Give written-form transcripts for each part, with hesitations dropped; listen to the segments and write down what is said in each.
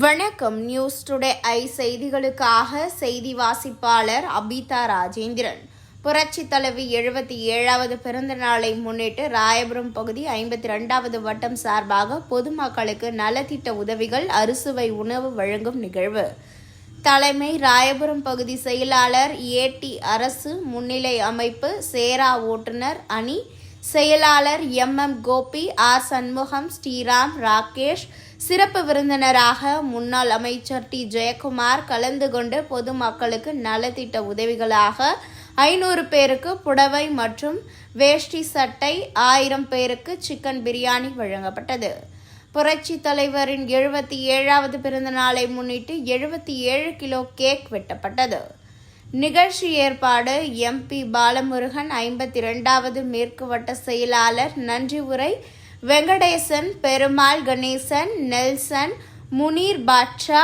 வணக்கம். News today I செய்திகளுக்காக செய்தி வாசிப்பாளர் அபிதா ராஜேந்திரன். புரட்சி தலைவி 77வது பிறந்த நாளை முன்னிட்டு ராயபுரம் பகுதி 52வது வட்டம் சார்பாக பொதுமக்களுக்கு நலத்திட்ட உதவிகள் அறுசுவை உணவு வழங்கும் நிகழ்வு. தலைமை ராயபுரம் பகுதி செயலாளர் ஏடி அரசு, முன்னிலை அமைப்பு சேரா ஓட்டுநர் அணி, செயலாளர் எம் கோபி, ஆர் சண்முகம், ஸ்ரீராம், ராகேஷ், சிறப்பு விருந்தினராக முன்னாள் அமைச்சர் டி ஜெயக்குமார் கலந்து கொண்டு பொதுமக்களுக்கு நலத்திட்ட உதவிகளாக 500 பேருக்கு புடவை மற்றும் வேஷ்டி சட்டை, 1000 பேருக்கு சிக்கன் பிரியாணி வழங்கப்பட்டது. புரட்சி தலைவரின் 77வது பிறந்த நாளை முன்னிட்டு 77 கிலோ கேக் வெட்டப்பட்டது. நிகழ்ச்சி ஏற்பாடு எம்பி பாலமுருகன், 52வது மேற்கு வட்ட செயலாளர் நன்றி உரை வெங்கடேசன், பெருமாள், கணேசன், நெல்சன், முனீர் பாட்ஷா,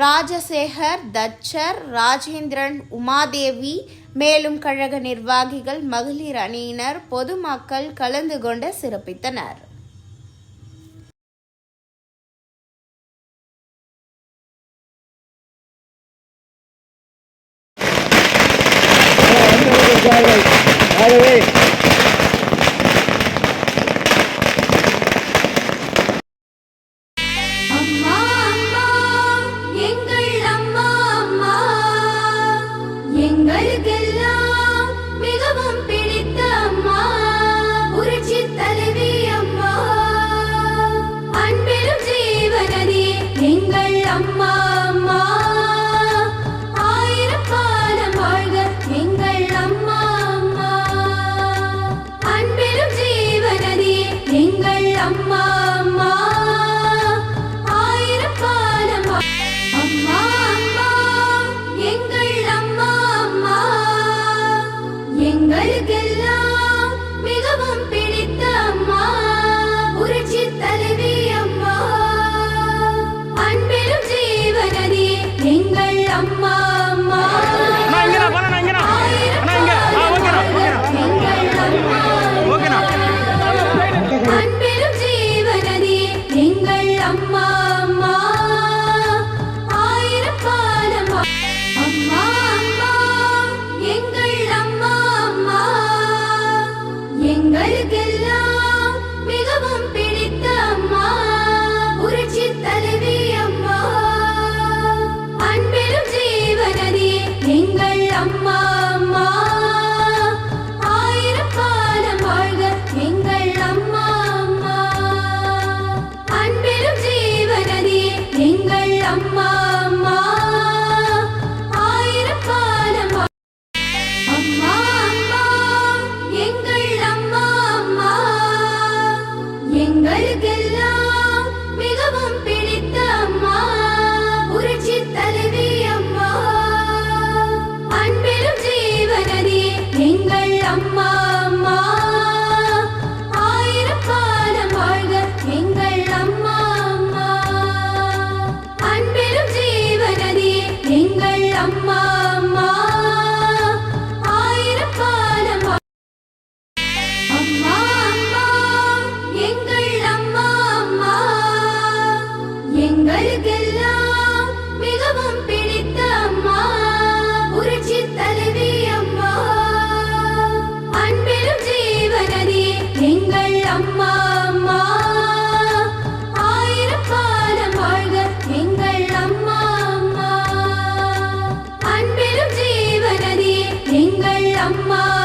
ராஜசேகர், தச்சர், ராஜேந்திரன், உமாதேவி, மேலும் கழக நிர்வாகிகள், மகளிர் அணியினர், பொதுமக்கள் கலந்து கொண்டு சிறப்பித்தனர். அம்மா